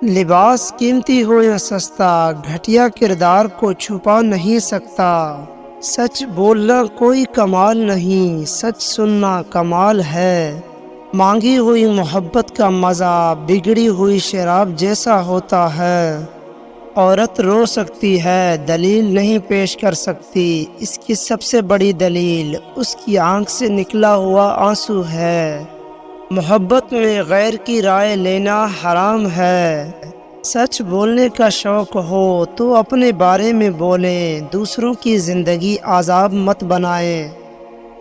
لباس قیمتی ہو یا سستا، گھٹیا کردار کو چھپا نہیں سکتا۔ سچ بولنا کوئی کمال نہیں، سچ سننا کمال ہے۔ مانگی ہوئی محبت کا مزہ بگڑی ہوئی شراب جیسا ہوتا ہے۔ عورت رو سکتی ہے، دلیل نہیں پیش کر سکتی۔ اس کی سب سے بڑی دلیل اس کی آنکھ سے نکلا ہوا آنسو ہے۔ محبت میں غیر کی رائے لینا حرام ہے۔ سچ بولنے کا شوق ہو تو اپنے بارے میں بولیں، دوسروں کی زندگی عذاب مت بنائیں۔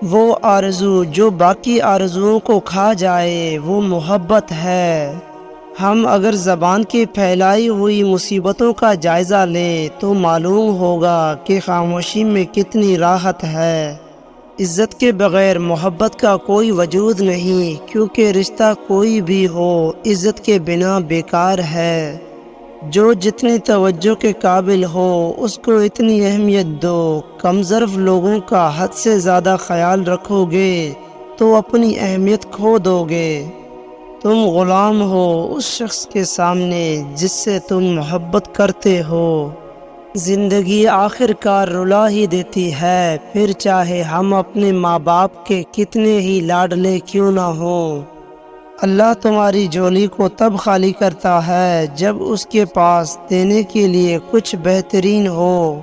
وہ آرزو جو باقی آرزوؤں کو کھا جائے وہ محبت ہے۔ ہم اگر زبان کی پھیلائی ہوئی مصیبتوں کا جائزہ لیں تو معلوم ہوگا کہ خاموشی میں کتنی راحت ہے۔ عزت کے بغیر محبت کا کوئی وجود نہیں، کیونکہ رشتہ کوئی بھی ہو عزت کے بنا بیکار ہے۔ جو جتنی توجہ کے قابل ہو اس کو اتنی اہمیت دو۔ کم ظرف لوگوں کا حد سے زیادہ خیال رکھو گے تو اپنی اہمیت کھو دو گے۔ تم غلام ہو اس شخص کے سامنے جس سے تم محبت کرتے ہو۔ زندگی آخر کار رلا ہی دیتی ہے، پھر چاہے ہم اپنے ماں باپ کے کتنے ہی لاڈلے کیوں نہ ہوں۔ اللہ تمہاری جھولی کو تب خالی کرتا ہے جب اس کے پاس دینے کے لیے کچھ بہترین ہو۔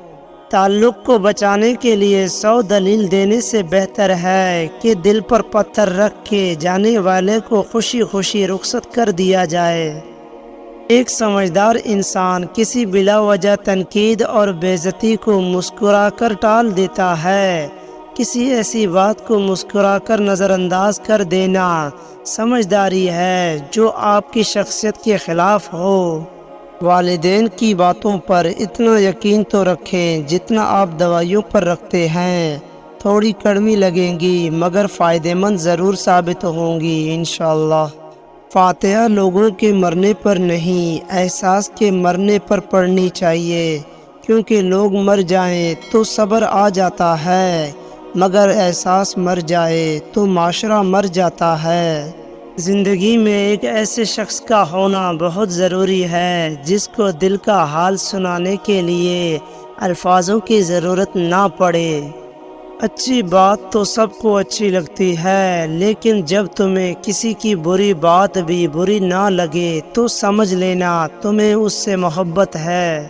تعلق کو بچانے کے لیے 100 دلیل دینے سے بہتر ہے کہ دل پر پتھر رکھ کے جانے والے کو خوشی خوشی رخصت کر دیا جائے۔ ایک سمجھدار انسان کسی بلا وجہ تنقید اور بے عزتی کو مسکرا کر ٹال دیتا ہے۔ کسی ایسی بات کو مسکرا کر نظر انداز کر دینا سمجھداری ہے جو آپ کی شخصیت کے خلاف ہو۔ والدین کی باتوں پر اتنا یقین تو رکھیں جتنا آپ دوائیوں پر رکھتے ہیں۔ تھوڑی کڑوی لگیں گی مگر فائدہ مند ضرور ثابت ہوں گی انشاءاللہ۔ فاتحہ لوگوں کے مرنے پر نہیں، احساس کے مرنے پر پڑھنی چاہیے، کیونکہ لوگ مر جائیں تو صبر آ جاتا ہے، مگر احساس مر جائے تو معاشرہ مر جاتا ہے۔ زندگی میں ایک ایسے شخص کا ہونا بہت ضروری ہے جس کو دل کا حال سنانے کے لیے الفاظوں کی ضرورت نہ پڑے۔ اچھی بات تو سب کو اچھی لگتی ہے، لیکن جب تمہیں کسی کی بری بات بھی بری نہ لگے تو سمجھ لینا تمہیں اس سے محبت ہے۔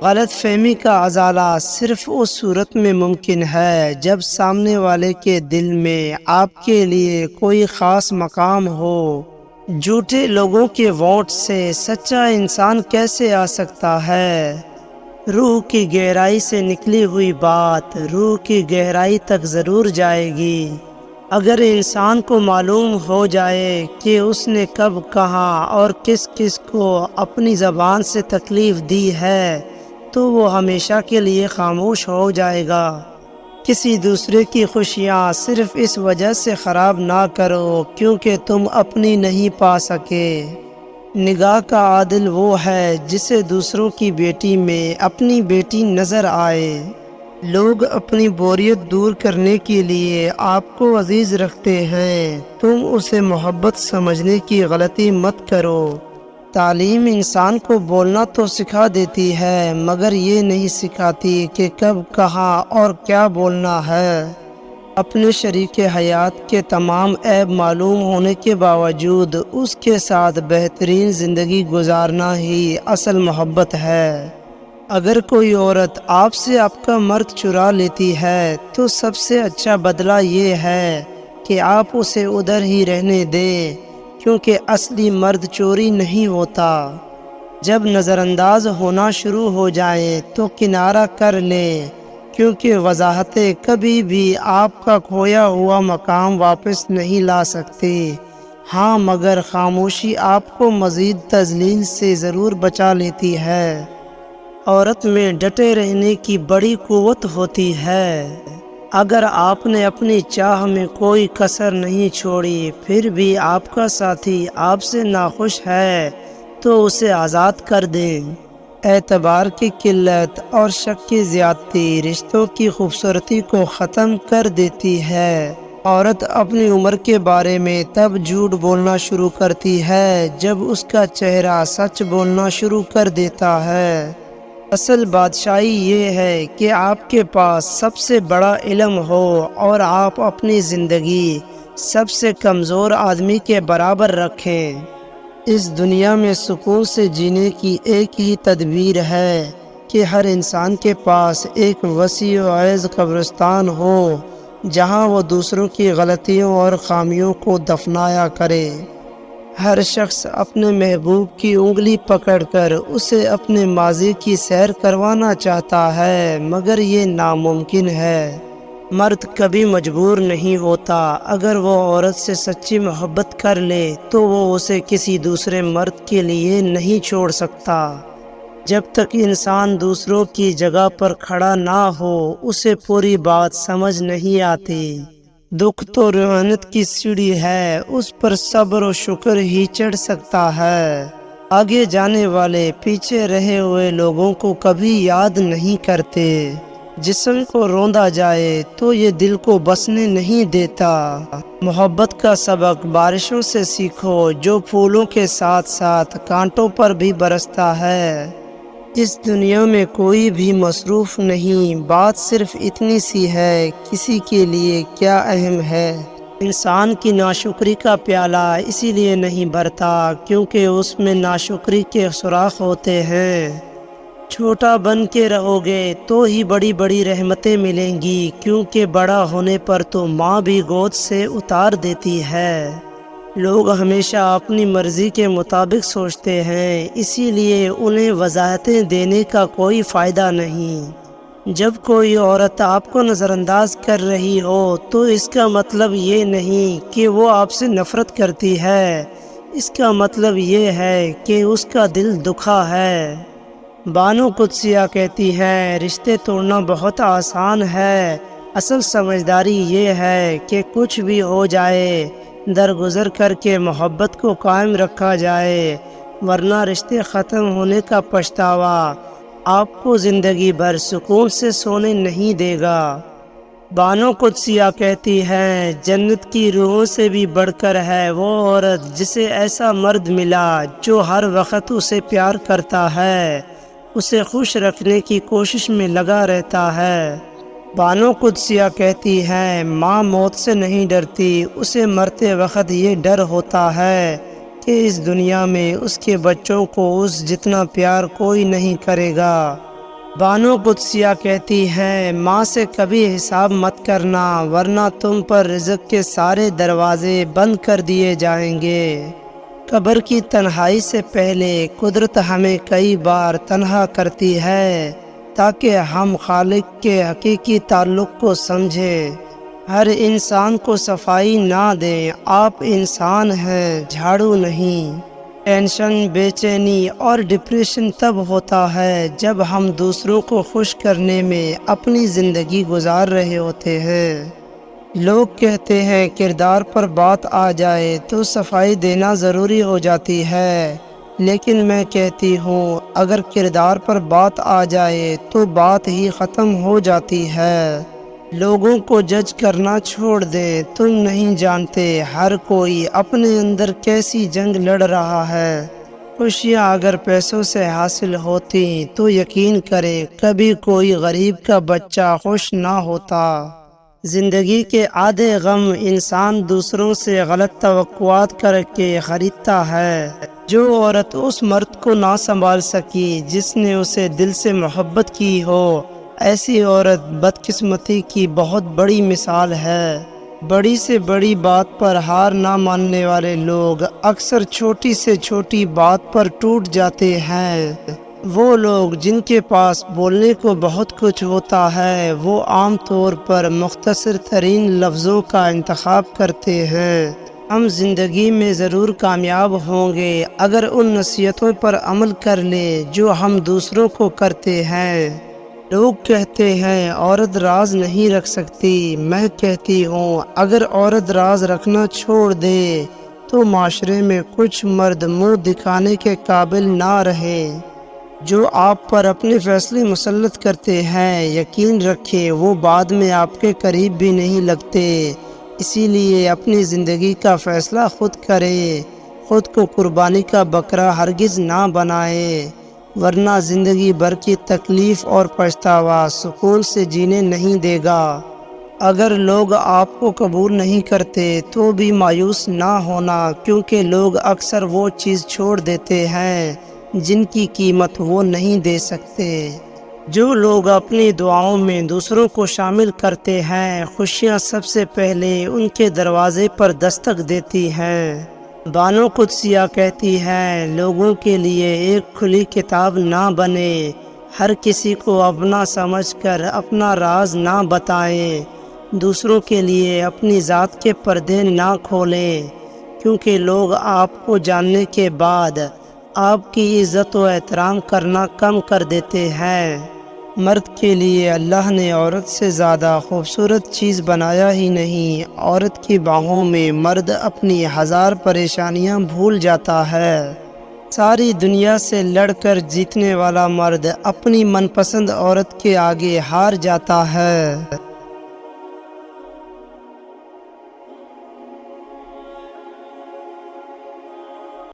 غلط فہمی کا ازالہ صرف اس صورت میں ممکن ہے جب سامنے والے کے دل میں آپ کے لیے کوئی خاص مقام ہو۔ جھوٹے لوگوں کے ووٹ سے سچا انسان کیسے آ سکتا ہے؟ روح کی گہرائی سے نکلی ہوئی بات روح کی گہرائی تک ضرور جائے گی۔ اگر انسان کو معلوم ہو جائے کہ اس نے کب کہاں اور کس کس کو اپنی زبان سے تکلیف دی ہے تو وہ ہمیشہ کے لیے خاموش ہو جائے گا۔ کسی دوسرے کی خوشیاں صرف اس وجہ سے خراب نہ کرو کیونکہ تم اپنی نہیں پا سکے۔ نگاہ کا عادل وہ ہے جسے دوسروں کی بیٹی میں اپنی بیٹی نظر آئے۔ لوگ اپنی بوریت دور کرنے کے لیے آپ کو عزیز رکھتے ہیں، تم اسے محبت سمجھنے کی غلطی مت کرو۔ تعلیم انسان کو بولنا تو سکھا دیتی ہے مگر یہ نہیں سکھاتی کہ کب کہاں اور کیا بولنا ہے۔ اپنے شریک حیات کے تمام عیب معلوم ہونے کے باوجود اس کے ساتھ بہترین زندگی گزارنا ہی اصل محبت ہے۔ اگر کوئی عورت آپ سے آپ کا مرد چرا لیتی ہے تو سب سے اچھا بدلہ یہ ہے کہ آپ اسے ادھر ہی رہنے دیں، کیونکہ اصلی مرد چوری نہیں ہوتا۔ جب نظر انداز ہونا شروع ہو جائیں تو کنارہ کر لیں، کیونکہ وضاحتیں کبھی بھی آپ کا کھویا ہوا مقام واپس نہیں لا سکتے۔ ہاں مگر خاموشی آپ کو مزید تذلیل سے ضرور بچا لیتی ہے۔ عورت میں ڈٹے رہنے کی بڑی قوت ہوتی ہے۔ اگر آپ نے اپنی چاہ میں کوئی کسر نہیں چھوڑی پھر بھی آپ کا ساتھی آپ سے ناخوش ہے تو اسے آزاد کر دیں۔ اعتبار کی قلت اور شک کی زیادتی رشتوں کی خوبصورتی کو ختم کر دیتی ہے۔ عورت اپنی عمر کے بارے میں تب جھوٹ بولنا شروع کرتی ہے جب اس کا چہرہ سچ بولنا شروع کر دیتا ہے۔ اصل بادشاہی یہ ہے کہ آپ کے پاس سب سے بڑا علم ہو اور آپ اپنی زندگی سب سے کمزور آدمی کے برابر رکھیں۔ اس دنیا میں سکون سے جینے کی ایک ہی تدبیر ہے کہ ہر انسان کے پاس ایک وسیع و عریض قبرستان ہو جہاں وہ دوسروں کی غلطیوں اور خامیوں کو دفنایا کرے۔ ہر شخص اپنے محبوب کی انگلی پکڑ کر اسے اپنے ماضی کی سیر کروانا چاہتا ہے، مگر یہ ناممکن ہے۔ مرد کبھی مجبور نہیں ہوتا۔ اگر وہ عورت سے سچی محبت کر لے تو وہ اسے کسی دوسرے مرد کے لیے نہیں چھوڑ سکتا۔ جب تک انسان دوسروں کی جگہ پر کھڑا نہ ہو اسے پوری بات سمجھ نہیں آتی۔ دکھ تو روحانیت کی سیڑھی ہے، اس پر صبر و شکر ہی چڑھ سکتا ہے۔ آگے جانے والے پیچھے رہے ہوئے لوگوں کو کبھی یاد نہیں کرتے۔ جسم کو روندا جائے تو یہ دل کو بسنے نہیں دیتا۔ محبت کا سبق بارشوں سے سیکھو جو پھولوں کے ساتھ ساتھ کانٹوں پر بھی برستا ہے۔ اس دنیا میں کوئی بھی مصروف نہیں، بات صرف اتنی سی ہے کسی کے لیے کیا اہم ہے۔ انسان کی ناشکری کا پیالہ اسی لیے نہیں بھرتا کیونکہ اس میں ناشکری کے سوراخ ہوتے ہیں۔ چھوٹا بن کے رہو گے تو ہی بڑی بڑی رحمتیں ملیں گی، کیونکہ بڑا ہونے پر تو ماں بھی گود سے اتار دیتی ہے۔ لوگ ہمیشہ اپنی مرضی کے مطابق سوچتے ہیں، اسی لیے انہیں وضاحتیں دینے کا کوئی فائدہ نہیں۔ جب کوئی عورت آپ کو نظر انداز کر رہی ہو تو اس کا مطلب یہ نہیں کہ وہ آپ سے نفرت کرتی ہے، اس کا مطلب یہ ہے کہ اس کا دل دکھا ہے۔ بانو قدسیہ کہتی ہیں، رشتے توڑنا بہت آسان ہے، اصل سمجھداری یہ ہے کہ کچھ بھی ہو جائے درگزر کر کے محبت کو قائم رکھا جائے، ورنہ رشتے ختم ہونے کا پچھتاوا آپ کو زندگی بھر سکون سے سونے نہیں دے گا۔ بانو قدسیہ کہتی ہیں، جنت کی روحوں سے بھی بڑھ کر ہے وہ عورت جسے ایسا مرد ملا جو ہر وقت اسے پیار کرتا ہے، اسے خوش رکھنے کی کوشش میں لگا رہتا ہے۔ بانو قدسیہ کہتی ہیں، ماں موت سے نہیں ڈرتی، اسے مرتے وقت یہ ڈر ہوتا ہے کہ اس دنیا میں اس کے بچوں کو اس جتنا پیار کوئی نہیں کرے گا۔ بانو قدسیہ کہتی ہیں، ماں سے کبھی حساب مت کرنا ورنہ تم پر رزق کے سارے دروازے بند کر دیے جائیں گے۔ قبر کی تنہائی سے پہلے قدرت ہمیں کئی بار تنہا کرتی ہے تاکہ ہم خالق کے حقیقی تعلق کو سمجھیں۔ ہر انسان کو صفائی نہ دیں، آپ انسان ہیں، جھاڑو نہیں۔ ٹینشن، بے چینی اور ڈپریشن تب ہوتا ہے جب ہم دوسروں کو خوش کرنے میں اپنی زندگی گزار رہے ہوتے ہیں۔ لوگ کہتے ہیں کردار پر بات آ جائے تو صفائی دینا ضروری ہو جاتی ہے، لیکن میں کہتی ہوں اگر کردار پر بات آ جائے تو بات ہی ختم ہو جاتی ہے۔ لوگوں کو جج کرنا چھوڑ دیں، تم نہیں جانتے ہر کوئی اپنے اندر کیسی جنگ لڑ رہا ہے۔ خوشیاں اگر پیسوں سے حاصل ہوتی تو یقین کریں کبھی کوئی غریب کا بچہ خوش نہ ہوتا۔ زندگی کے آدھے غم انسان دوسروں سے غلط توقعات کر کے خریدتا ہے۔ جو عورت اس مرد کو نہ سنبھال سکی جس نے اسے دل سے محبت کی ہو، ایسی عورت بدقسمتی کی بہت بڑی مثال ہے۔ بڑی سے بڑی بات پر ہار نہ ماننے والے لوگ اکثر چھوٹی سے چھوٹی بات پر ٹوٹ جاتے ہیں۔ وہ لوگ جن کے پاس بولنے کو بہت کچھ ہوتا ہے وہ عام طور پر مختصر ترین لفظوں کا انتخاب کرتے ہیں۔ ہم زندگی میں ضرور کامیاب ہوں گے اگر ان نصیحتوں پر عمل کر لیں جو ہم دوسروں کو کرتے ہیں۔ لوگ کہتے ہیں عورت راز نہیں رکھ سکتی، میں کہتی ہوں اگر عورت راز رکھنا چھوڑ دے تو معاشرے میں کچھ مرد منہ دکھانے کے قابل نہ رہے۔ جو آپ پر اپنے فیصلے مسلط کرتے ہیں یقین رکھیں وہ بعد میں آپ کے قریب بھی نہیں لگتے، اسی لیے اپنی زندگی کا فیصلہ خود کرے، خود کو قربانی کا بکرا ہرگز نہ بنائے، ورنہ زندگی بھر کی تکلیف اور پچھتاوا سکون سے جینے نہیں دے گا۔ اگر لوگ آپ کو قبول نہیں کرتے تو بھی مایوس نہ ہونا، کیونکہ لوگ اکثر وہ چیز چھوڑ دیتے ہیں جن کی قیمت وہ نہیں دے سکتے۔ جو لوگ اپنی دعاؤں میں دوسروں کو شامل کرتے ہیں، خوشیاں سب سے پہلے ان کے دروازے پر دستک دیتی ہیں۔ بانو قدسیہ کہتی ہیں، لوگوں کے لیے ایک کھلی کتاب نہ بنے، ہر کسی کو اپنا سمجھ کر اپنا راز نہ بتائیں، دوسروں کے لیے اپنی ذات کے پردے نہ کھولیں، کیونکہ لوگ آپ کو جاننے کے بعد آپ کی عزت و احترام کرنا کم کر دیتے ہیں۔ مرد کے لیے اللہ نے عورت سے زیادہ خوبصورت چیز بنایا ہی نہیں، عورت کی باہوں میں مرد اپنی ہزار پریشانیاں بھول جاتا ہے۔ ساری دنیا سے لڑ کر جیتنے والا مرد اپنی من پسند عورت کے آگے ہار جاتا ہے۔